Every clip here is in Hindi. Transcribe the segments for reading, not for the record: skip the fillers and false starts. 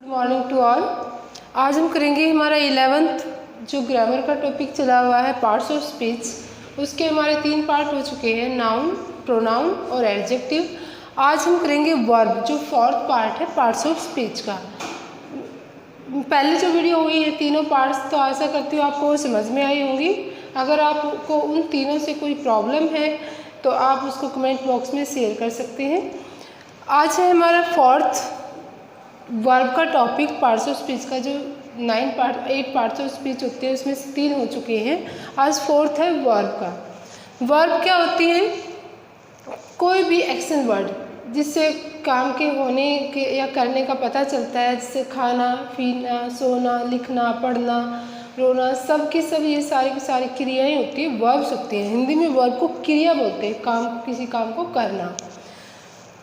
Good morning to all. आज हम करेंगे हमारा 11th जो ग्रामर का टॉपिक चला हुआ है पार्ट्स ऑफ स्पीच। उसके हमारे 3 पार्ट हो चुके हैं, नाउन, प्रोनाउन और एडजेक्टिव। आज हम करेंगे वर्ब जो 4th पार्ट है पार्ट्स ऑफ स्पीच का। पहले जो वीडियो हुई है तीनों पार्ट्स, तो आशा करती हूँ आपको समझ में आई होंगी। अगर आपको उन तीनों से कोई प्रॉब्लम है तो आप उसको कमेंट बॉक्स में शेयर कर सकते हैं। आज है हमारा 4th वर्ब का टॉपिक पार्ट्स ऑफ स्पीच का। जो 8 पार्ट्स ऑफ स्पीच होते हैं उसमें से 3 हो चुके हैं, आज 4th है वर्ब का। वर्ब क्या होती है? कोई भी एक्शन वर्ड जिससे काम के होने के या करने का पता चलता है, जैसे खाना, पीना, सोना, लिखना, पढ़ना, रोना, सब की सब ये सारी की सारी क्रियाएं होती है, वर्ब्स होती हैं। हिंदी में वर्ब को क्रिया बोलते हैं, काम, किसी काम को करना।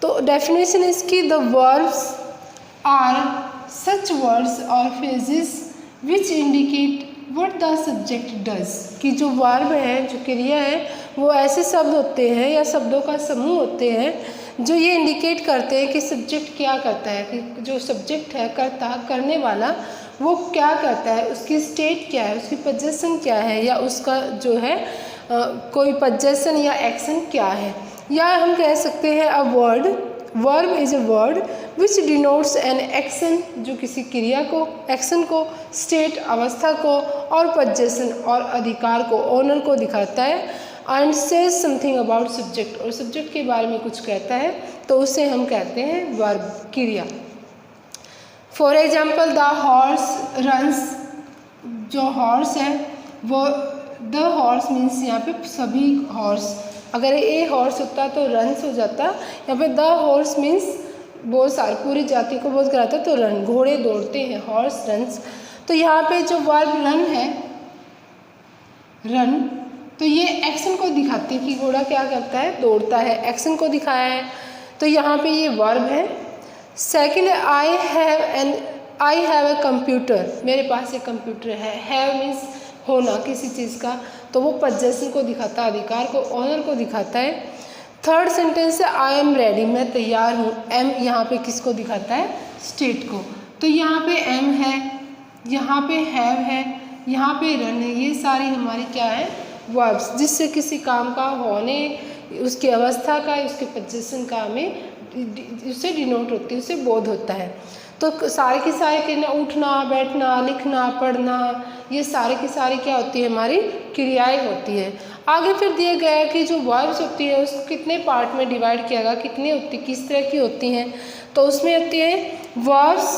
तो डेफिनेशन इसकी, the verbs are such words or phrases which indicate what the subject does। कि जो वर्ब है, जो क्रिया है, वो ऐसे शब्द होते हैं या शब्दों का समूह होते हैं जो ये इंडिकेट करते हैं कि सब्जेक्ट क्या करता है, कि जो सब्जेक्ट है, करने वाला, वो क्या करता है, उसकी स्टेट क्या है, उसकी पोजीशन क्या है, या उसका जो है कोई पोजीशन या एक्शन क्या है। या हम कह सकते हैं a word, verb is a word which denotes an action, जो किसी क्रिया को, एक्शन को, स्टेट, अवस्था को, और पोजीशन और अधिकार को, ओनर को दिखाता है। And says something about subject, और सब्जेक्ट के बारे में कुछ कहता है, तो उसे हम कहते हैं वर्ब, क्रिया। For example the horse runs, जो हॉर्स है वो, द हॉर्स मीन्स यहाँ पे सभी हॉर्स, अगर ए हॉर्स होता तो रन्स हो जाता। यहाँ पे द हॉर्स मीन्स बहुत सारी, पूरी जाति को बोध कराता तो रन, घोड़े दौड़ते हैं, हॉर्स रन्स। तो यहाँ पे जो वर्ब रन है, रन, तो ये एक्शन को दिखाती है कि घोड़ा क्या करता है, दौड़ता है, एक्शन को दिखाया है, तो यहाँ पे ये वर्ब है। Second, I have a computer, मेरे पास एक कंप्यूटर है। हैव मीन्स होना किसी चीज़ का, तो वो पोजीशन को दिखाता है, अधिकार को, ऑनर को दिखाता है। थर्ड सेंटेंस है आई एम रेडी, मैं तैयार हूँ। एम यहाँ पे किसको दिखाता है, स्टेट को। तो यहाँ पे एम है, यहाँ पे हैव है, यहाँ पे रन है, ये सारी हमारी क्या है, वर्ब्स, जिससे किसी काम का होने, उसकी अवस्था का, उसके पोजीशन का हमें उससे डिनोट होती है, उससे बोध होता है। तो सारे के सारे कहना, उठना, बैठना, लिखना, पढ़ना, ये सारे की सारी क्या होती है, हमारी क्रियाएं होती है। आगे फिर दिया गया है कि जो वर्ब्स होती है उसको कितने पार्ट में डिवाइड किया गया, कितनी होती, किस तरह की होती हैं। तो उसमें होती है verbs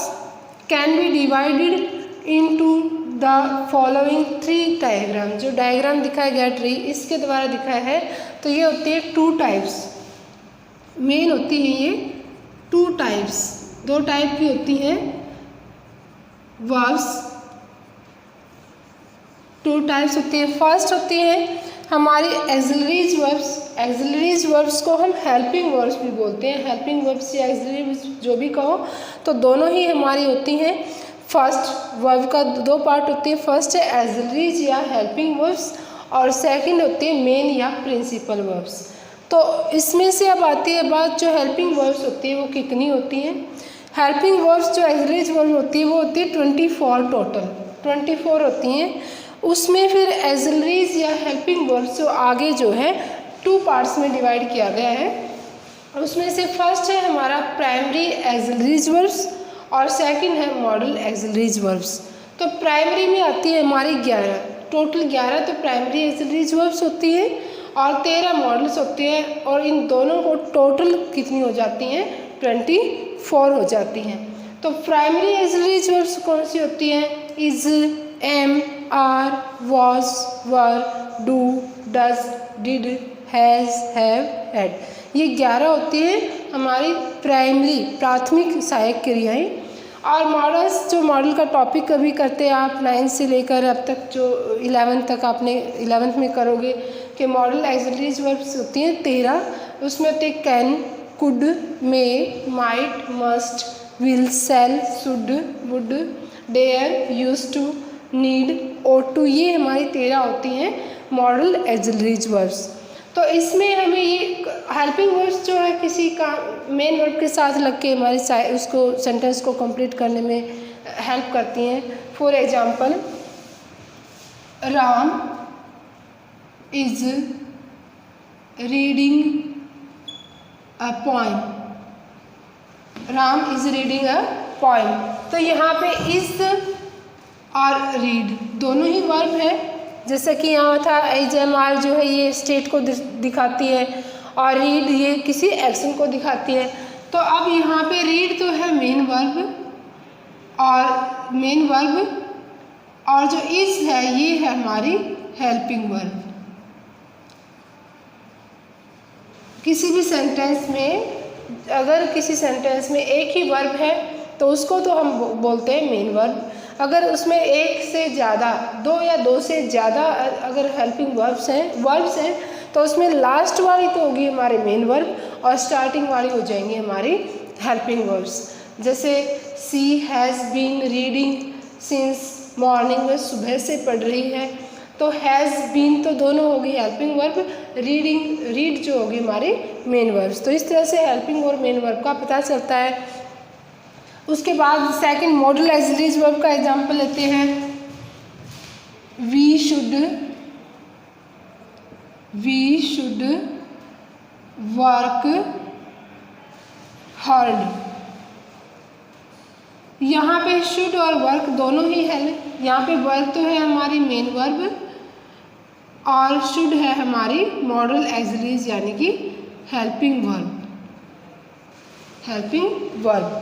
can be divided into the following 3 diagram. जो डायग्राम दिखाया गया ट्री, इसके द्वारा दिखाया है, तो ये होती है 2 टाइप्स, मेन होती है ये 2 टाइप्स, 2 टाइप की होती हैं वर्ब्स, 2 टाइप्स होती है। फर्स्ट होती है हमारी एक्सिलरीज वर्ब्स। एक्सिलरीज वर्ब्स को हम हेल्पिंग वर्ब्स भी बोलते हैं, हेल्पिंग वर्ब्स या एक्सिलरी जो भी कहो, तो दोनों ही हमारी होती हैं। फर्स्ट वर्ब का 2 पार्ट होती है, फर्स्ट है एक्सिलरीज या हेल्पिंग वर्ब्स, और सेकंड होती है मेन या प्रिंसिपल वर्ब्स। तो इसमें से अब आती है बात, जो हेल्पिंग वर्ब्स होती है वो कितनी होती हैं। हेल्पिंग वर्ब्स जो एक्सिलरीज वर्ब होती है वो होती है 24, टोटल 24 होती हैं। उसमें फिर एक्सिलरीज या हेल्पिंग वर्ब्स जो आगे जो है 2 पार्ट्स में डिवाइड किया गया है। उसमें से फर्स्ट है हमारा प्राइमरी एक्सिलरीज वर्ब्स और सेकंड है मॉडल एक्सिलरीज वर्ब्स। तो प्राइमरी में आती है हमारी 11, टोटल 11 तो प्राइमरी एक्सिलरीज वर्ब्स होती है और 13 मॉडल्स होते हैं, और इन दोनों को टोटल कितनी हो जाती हैं, 24 हो जाती हैं। तो प्राइमरी एक्सिलरीज वर्ब्स कौन सी होती हैं, is, am, are, was, were, do, does, did, has, have, had, ये 11 होती है हमारी प्राइमरी, प्राथमिक सहायक क्रियाएं। और मॉडल्स, जो मॉडल का टॉपिक कभी करते हैं आप 9 से लेकर अब तक जो 11 तक आपने 11th में करोगे, कि मॉडल एक्सिलरीज वर्ब्स होती हैं 13। उसमें होते हैं can, could, may, might, must, will, shall, should, would, dare, use to, need, ought to, ये हमारी 13 होती हैं मॉडल एक्सिलरीज वर्ब्स। तो इसमें हमें ये हेल्पिंग वर्ड्स जो है किसी का मेन वर्ब के साथ लग के हमारे उसको सेंटेंस को कंप्लीट करने में हेल्प करती हैं। For example, Ram is reading a poem. Ram is reading a poem. तो यहाँ पे इज और रीड दोनों ही वर्ब है। जैसे कि यहाँ था एजएमआर जो है ये स्टेट को दिखाती है और रीड ये किसी एक्शन को दिखाती है। तो अब यहाँ पे रीड तो है मेन वर्ब और जो इज है ये है हमारी हेल्पिंग वर्ब। किसी भी सेंटेंस में अगर किसी सेंटेंस में एक ही वर्ब है तो उसको तो हम बोलते हैं मेन वर्ब। अगर उसमें एक से ज़्यादा, दो या दो से ज़्यादा अगर हेल्पिंग वर्ब्स हैं तो उसमें लास्ट वाली तो होगी हमारे मेन वर्ब और स्टार्टिंग वाली हो जाएंगी हमारी हेल्पिंग वर्ब्स। जैसे she has been reading since morning, में सुबह से पढ़ रही है, तो हैज़ बीन तो दोनों होगी हेल्पिंग वर्ब, रीड जो होगी हमारी मेन वर्ब्स। तो इस तरह से हेल्पिंग और मेन वर्ब का पता चलता है। उसके बाद सेकंड मॉडल ऑक्सिलरी वर्ब का एग्जांपल लेते हैं। We should work hard. यहाँ पे शुड और वर्क दोनों ही है। यहाँ पे वर्क तो है हमारी मेन वर्ब और शुड है हमारी मॉडल ऑक्सिलरीज यानी कि हेल्पिंग वर्ब।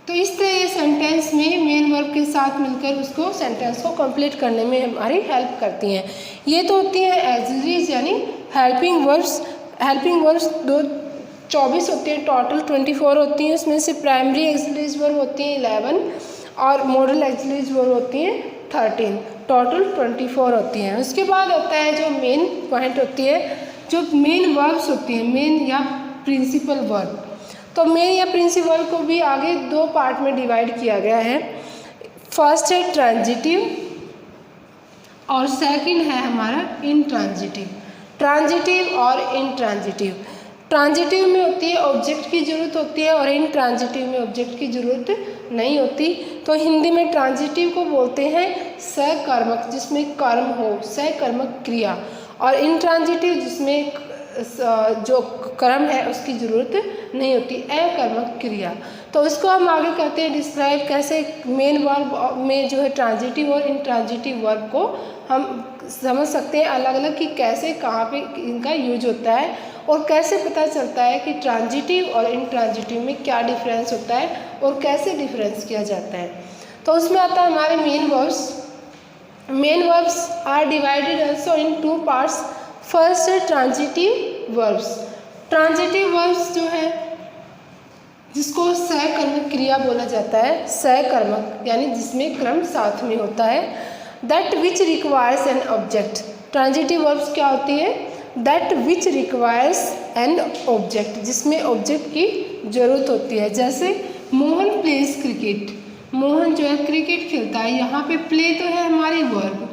तो इस तरह सेंटेंस में मेन वर्ब के साथ मिलकर उसको सेंटेंस को कंप्लीट करने में हमारी हेल्प करती हैं। ये तो होती हैं ऑक्सिलरीज यानी हेल्पिंग वर्ब्स। हेल्पिंग वर्ब्स 24 होती हैं, टोटल 24 होती हैं। उसमें से प्राइमरी ऑक्सिलरीज वर्ब होती हैं 11 और मॉडल ऑक्सिलरीज वर्ब होती हैं 13, टोटल 24 होती हैं। उसके बाद होता है जो मेन पॉइंट होती है, जो मेन वर्ब्स होती हैं, मेन या प्रिंसिपल वर्ब। तो मेन या प्रिंसिपल वर्ब को भी आगे दो पार्ट में डिवाइड किया गया है। फर्स्ट है ट्रांजिटिव और सेकंड है हमारा इंट्रांजिटिव। ट्रांजिटिव और इंट्रांजिटिव। ट्रांजिटिव में होती है ऑब्जेक्ट की ज़रूरत होती है और इंट्रांजिटिव में ऑब्जेक्ट की ज़रूरत नहीं होती। तो हिंदी में ट्रांजिटिव को बोलते हैं सकर्मक, जिसमें कर्म हो, सकर्मक क्रिया, और इंट्रांजिटिव जिसमें जो कर्म है उसकी ज़रूरत नहीं होती, अकर्मक क्रिया। तो उसको हम आगे करते हैं डिस्क्राइब कैसे मेन वर्ब में जो है ट्रांजिटिव और इंट्रांजिटिव वर्ब को हम समझ सकते हैं अलग अलग कि कैसे कहाँ पे इनका यूज होता है और कैसे पता चलता है कि ट्रांजिटिव और इंट्रांजिटिव में क्या डिफरेंस होता है और कैसे डिफरेंस किया जाता है। तो उसमें आता है हमारे main verbs. Main verbs are divided also in two parts. First है ट्रांजिटिव वर्ब्स। ट्रांजिटिव वर्ब्स जो है जिसको सकर्मक क्रिया बोला जाता है, सकर्मक यानी जिसमें क्रम साथ में होता है। That which requires an object. Transitive verbs क्या होती है? That which requires an object, जिसमें ऑब्जेक्ट की जरूरत होती है। जैसे मोहन प्लेज क्रिकेट, मोहन जो है क्रिकेट खेलता है। यहाँ पे प्ले तो है हमारी वर्ब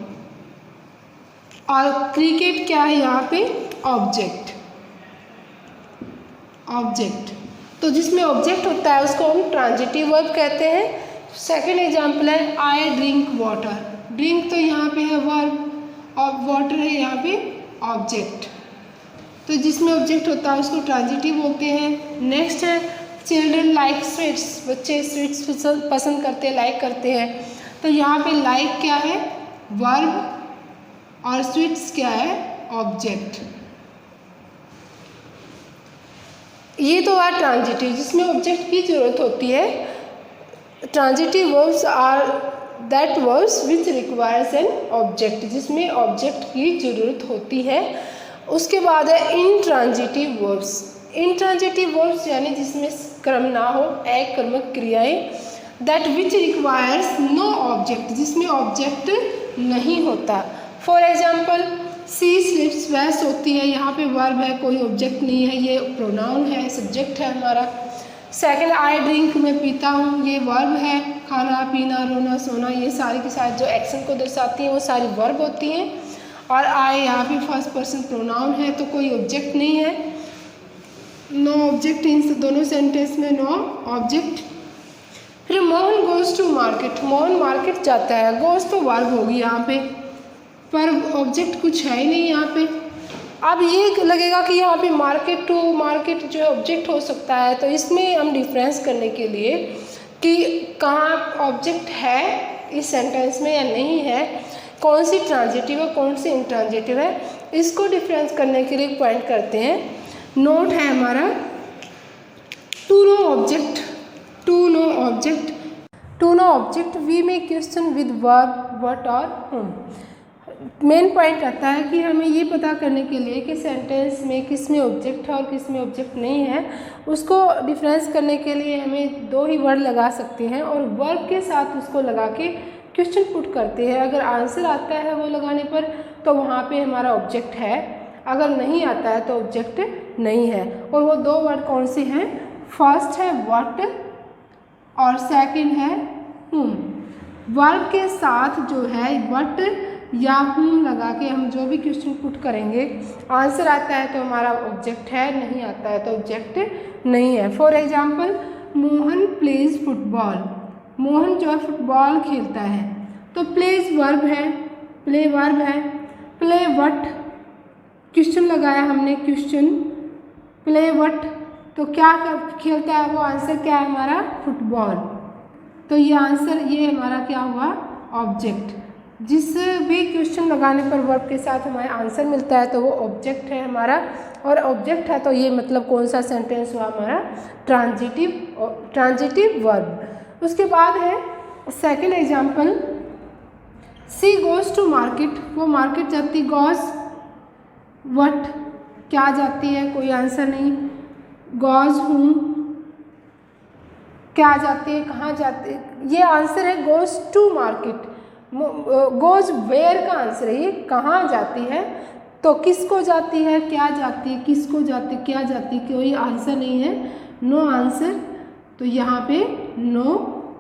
और क्रिकेट क्या है यहाँ पे? ऑब्जेक्ट। तो जिसमें ऑब्जेक्ट होता है उसको हम ट्रांजिटिव वर्ब कहते हैं। सेकंड एग्जांपल है आई ड्रिंक वाटर। ड्रिंक तो यहाँ पे है वर्ब और वाटर है यहाँ पे ऑब्जेक्ट। तो जिसमें ऑब्जेक्ट होता है उसको ट्रांजिटिव बोलते हैं। नेक्स्ट है चिल्ड्रन लाइक स्वीट्स। बच्चे स्वीट्स पसंद करते हैं, लाइक करते हैं। तो यहाँ पे लाइक क्या है? वर्ब और स्वीट्स क्या है? ऑब्जेक्ट। ये तो है ट्रांजिटिव जिसमें ऑब्जेक्ट की जरूरत होती है। Transitive verbs are that verbs which requires an object, जिसमें ऑब्जेक्ट की जरूरत होती है। उसके बाद है इंट्रांजिटिव वर्ब्स। इंट्रांजिटिव वर्ब्स यानी जिसमें क्रम ना हो, अकर्मक क्रियाएं। That which requires no object, जिसमें ऑब्जेक्ट नहीं होता। फॉर एग्जाम्पल सी स्लिप्स, वह सोती है। यहाँ पे वर्ब है, कोई ऑब्जेक्ट नहीं है, ये प्रोनाउन है, सब्जेक्ट है हमारा। सेकंड आई ड्रिंक, मैं पीता हूँ, ये वर्ब है। खाना पीना, रोना सोना, ये सारी की सारी जो एक्शन को दर्शाती हैं वो सारी वर्ब होती हैं। और आई यहाँ पे फर्स्ट पर्सन प्रोनाउन है तो कोई ऑब्जेक्ट नहीं है, नो ऑब्जेक्ट इन दोनों सेंटेंस में, नो ऑब्जेक्ट। फिर Mohan goes to market, Mohan market जाता है, गोज तो वर्ब होगी यहाँ पे, पर ऑब्जेक्ट कुछ है ही नहीं यहाँ पे। अब ये लगेगा कि यहाँ पे मार्केट टू मार्केट जो है ऑब्जेक्ट हो सकता है, तो इसमें हम डिफरेंस करने के लिए कि कहाँ ऑब्जेक्ट है इस सेंटेंस में या नहीं है, कौन सी ट्रांजिटिव है कौन सी इंट्रांजिटिव है, इसको डिफरेंस करने के लिए पॉइंट करते हैं। नोट है हमारा to no object, to no object, to no object we में क्वेश्चन विद वर्ब व्हाट और whom। मेन पॉइंट आता है कि हमें ये पता करने के लिए कि सेंटेंस में किस में ऑब्जेक्ट है और किस में ऑब्जेक्ट नहीं है, उसको डिफरेंस करने के लिए हमें दो ही वर्ड लगा सकते हैं और वर्ब के साथ उसको लगा के क्वेश्चन पुट करते हैं। अगर आंसर आता है वो लगाने पर तो वहाँ पे हमारा ऑब्जेक्ट है, अगर नहीं आता है तो ऑब्जेक्ट नहीं है। और वो दो वर्ड कौन से हैं, फर्स्ट है व्हाट और सेकंड है whom। वर्ब के साथ जो है व्हाट या whom लगा के हम जो भी क्वेश्चन पुट करेंगे, आंसर आता है तो हमारा ऑब्जेक्ट है, नहीं आता है तो ऑब्जेक्ट नहीं है। For example Mohan plays football, Mohan जो है फुटबॉल खेलता है, तो प्लेज वर्ब है, प्ले वर्ब है, प्ले व्हाट क्वेश्चन लगाया हमने, क्वेश्चन प्ले व्हाट तो क्या खेलता है वो, आंसर क्या है हमारा फुटबॉल, तो ये आंसर ये हमारा क्या हुआ ऑब्जेक्ट। जिस भी क्वेश्चन लगाने पर वर्ब के साथ हमारा आंसर मिलता है तो वो ऑब्जेक्ट है हमारा, और ऑब्जेक्ट है तो ये मतलब कौन सा सेंटेंस हुआ हमारा ट्रांजिटिव वर्ब। उसके बाद है second example she goes to market, वो मार्केट जाती, गोज व्हाट क्या जाती है, कोई आंसर नहीं, गोज whom क्या जाती है, कहाँ जाती है, ये आंसर है goes to market. Goes where का आंसर है, ये कहाँ जाती है, तो किसको जाती है, क्या जाती है, किसको जाती है, क्या जाती है, कोई आंसर नहीं है, नो आंसर, तो यहाँ पे नो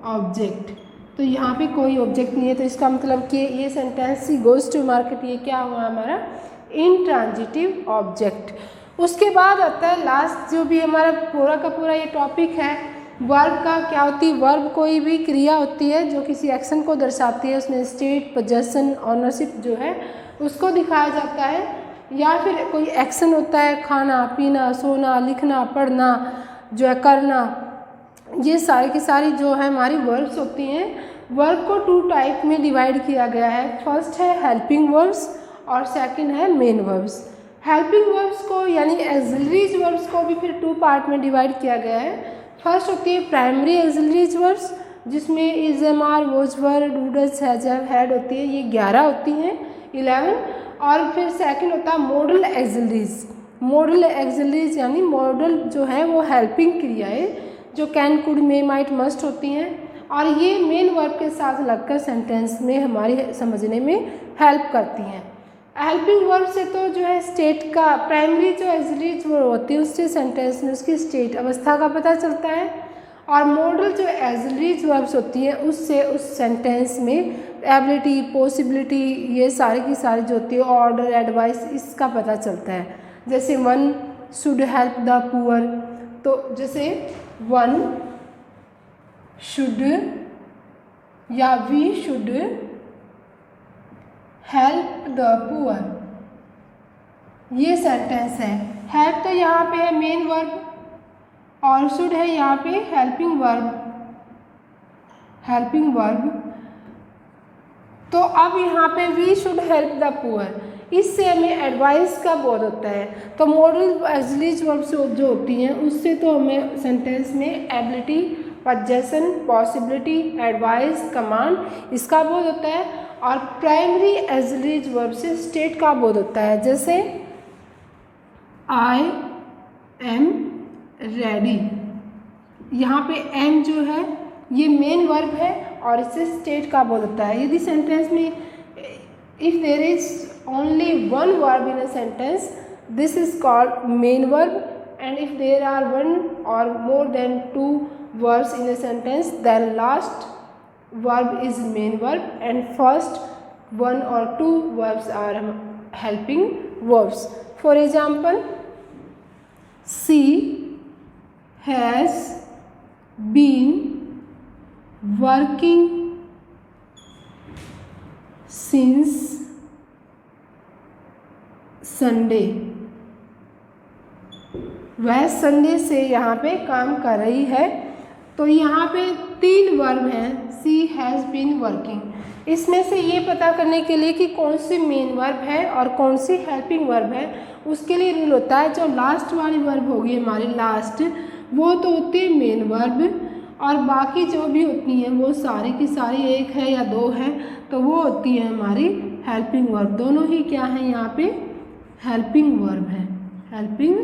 ऑब्जेक्ट, तो यहाँ पे कोई ऑब्जेक्ट नहीं है। तो इसका मतलब कि ये sentence he goes to market ये क्या हुआ हमारा इंट्रांजिटिव ऑब्जेक्ट। उसके बाद आता है लास्ट जो भी हमारा पूरा का पूरा ये टॉपिक है वर्ब का, क्या होती है, वर्ब कोई भी क्रिया होती है जो किसी एक्शन को दर्शाती है, उसमें स्टेट पोजेशन ऑनरशिप जो है उसको दिखाया जाता है, या फिर कोई एक्शन होता है खाना पीना सोना लिखना पढ़ना जो है करना, ये सारी की सारी जो है हमारी वर्ब्स होती हैं। वर्ब को टू टाइप में डिवाइड किया गया है, फर्स्ट है हेल्पिंग वर्ब्स और सेकंड है मेन वर्ब्स। हेल्पिंग वर्ब्स को यानी एक्सिलरीज वर्ब्स को भी फिर टू पार्ट में डिवाइड किया गया है। फर्स्ट होती है प्राइमरी एक्सिलरीज वर्ब्स जिसमें is am are was were do does has had होती है, ये 11 होती हैं 11। और फिर सेकंड होता है मॉडल एक्सिलरीज, मॉडल एक्सिलरीज यानी मॉडल जो है वो हेल्पिंग क्रियाएं जो can could may might must होती हैं, और ये मेन वर्ब के साथ लगकर सेंटेंस में हमारी समझने में हेल्प करती हैं। हेल्पिंग वर्ब से तो जो है स्टेट का प्राइमरी जो एक्सिलरीज वर्ब होती है उससे सेंटेंस में उसकी स्टेट अवस्था का पता चलता है, और मॉडल जो एक्सिलरीज वर्ब्स होती हैं उससे उस सेंटेंस में एबिलिटी पॉसिबिलिटी ये सारी की सारी जो होती है ऑर्डर एडवाइस इसका पता चलता है। जैसे one should help the poor, तो जैसे वन शुड या we should help the poor, ये सेंटेंस है। हेल्प तो यहाँ पे है मेन वर्ब और शुड है यहाँ पे हेल्पिंग वर्ब, हेल्पिंग वर्ब। तो अब यहाँ पे we should help the poor, इससे हमें एडवाइस का बोध होता है। तो मॉडल एक्सिलरीज वर्ब्स जो होती हैं उससे तो हमें सेंटेंस में ability possession possibility advice command इसका बोध होता है, और प्राइमरी एक्सिलरीज वर्ब से स्टेट का बोध होता है। जैसे आई एम रेडी, यहाँ पे एम जो है ये मेन वर्ब है और इससे स्टेट का बोध होता है। यदि सेंटेंस में if there is only one verb in a sentence this is called main verb, and if there are one or more than two verbs in a sentence then last verb is main verb and first one or two verbs are helping verbs. For example, she has been working since Sunday. वह संडे से यहाँ पे काम कर रही है। तो यहाँ पे 3 वर्ब हैं, सी हैज़ बीन वर्किंग। इसमें से ये पता करने के लिए कि कौन सी मेन वर्ब है और कौन सी हेल्पिंग वर्ब है, उसके लिए रूल होता है जो लास्ट वाली वर्ब होगी हमारी लास्ट, वो तो होती है मेन वर्ब, और बाकी जो भी होती हैं वो सारी की सारी एक है या 2 है तो वो होती है हमारी हेल्पिंग वर्ब। दोनों ही क्या है यहाँ पे हेल्पिंग वर्ब है, हेल्पिंग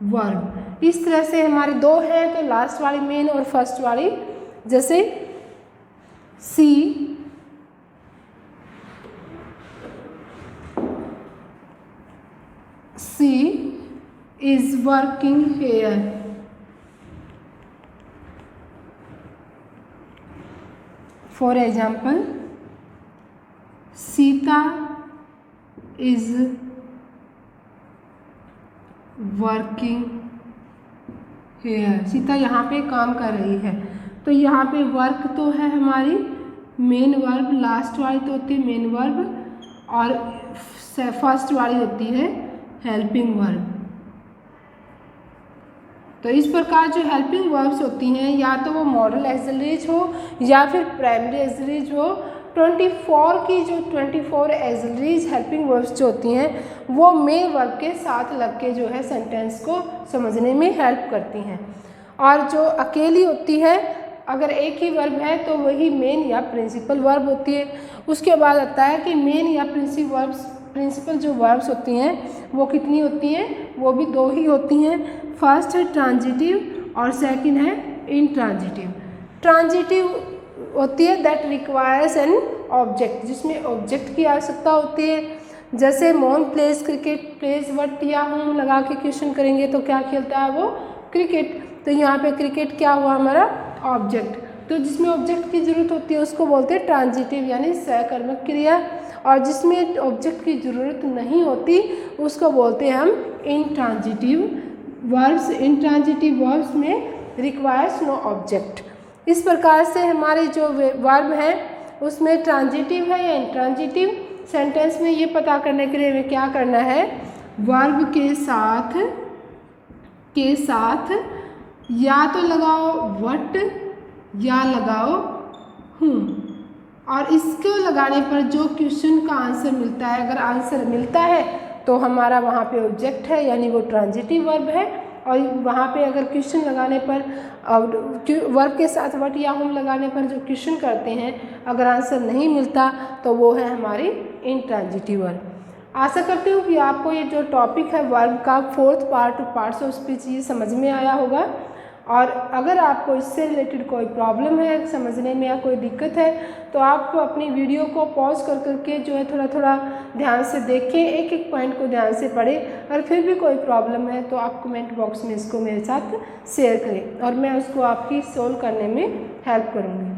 वर्ब। इस तरह से हमारे 2 हैं तो लास्ट वाली मेन और फर्स्ट वाली, जैसे she is working here. For example, Sita is working here. Sita यहाँ पे काम कर रही है। तो यहाँ पे वर्क तो है हमारी मेन वर्ब, लास्ट वाली तो होती है मेन वर्ब और फर्स्ट वाली होती है हेल्पिंग वर्ब। तो इस प्रकार जो हेल्पिंग वर्ब्स होती हैं या तो वो मॉडल एक्सिलरीज हो या फिर प्राइमरी एक्सिलरीज हो, 24 एक्सिलरीज हेल्पिंग वर्ब्स जो होती हैं वो मेन वर्ब के साथ लग के जो है सेंटेंस को समझने में हेल्प करती हैं। और जो अकेली होती है, अगर एक ही वर्ब है तो वही मेन या प्रिंसिपल वर्ब होती है। उसके बाद आता है कि मेन या प्रिंसिपल जो वर्ब्स होती हैं वो कितनी होती हैं, वो भी 2 ही होती हैं। फर्स्ट है ट्रांजिटिव और सेकंड है इंट्रांजिटिव। ट्रांजिटिव होती है दैट रिक्वायर्स एन ऑब्जेक्ट, जिसमें ऑब्जेक्ट की आवश्यकता होती है। जैसे Mohan place cricket, place word या हम लगा के क्वेश्चन करेंगे तो क्या खेलता है वो क्रिकेट। तो यहाँ पे क्रिकेट क्या हुआ हमारा ऑब्जेक्ट। तो जिसमें ऑब्जेक्ट की जरूरत होती है उसको बोलते हैं ट्रांजिटिव यानी सहकर्मक क्रिया, और जिसमें ऑब्जेक्ट की जरूरत नहीं होती उसको बोलते हैं हम इंट्रांजिटिव वर्ब्स। इंट्रांजिटिव वर्ब्स में रिक्वायर्स नो ऑब्जेक्ट। इस प्रकार से हमारी जो वर्ब है उसमें ट्रांजिटिव है या इंट्रांजिटिव, सेंटेंस में ये पता करने के लिए हमें क्या करना है, वर्ब के साथ या तो लगाओ वट या लगाओ हूँ, और इसको लगाने पर जो क्वेश्चन का आंसर मिलता है, अगर आंसर मिलता है तो हमारा वहाँ पे ऑब्जेक्ट है यानी वो ट्रांजिटिव वर्ब है, और वहाँ पे अगर क्वेश्चन लगाने पर वर्ब के साथ वट या हम लगाने पर जो क्वेश्चन करते हैं अगर आंसर नहीं मिलता तो वो है हमारी इंट्रांजिटिव वर्ब। आशा करती हूँ कि आपको ये जो टॉपिक है वर्ब का 4th part parts of speech ये समझ में आया होगा। और अगर आपको इससे रिलेटेड कोई प्रॉब्लम है समझने में या कोई दिक्कत है तो आप अपनी वीडियो को पॉज कर करके जो है थोड़ा थोड़ा ध्यान से देखें, एक एक पॉइंट को ध्यान से पढ़ें। और फिर भी कोई प्रॉब्लम है तो आप कमेंट बॉक्स में इसको मेरे साथ शेयर करें और मैं उसको आपकी सॉल्व करने में हेल्प करूँगी।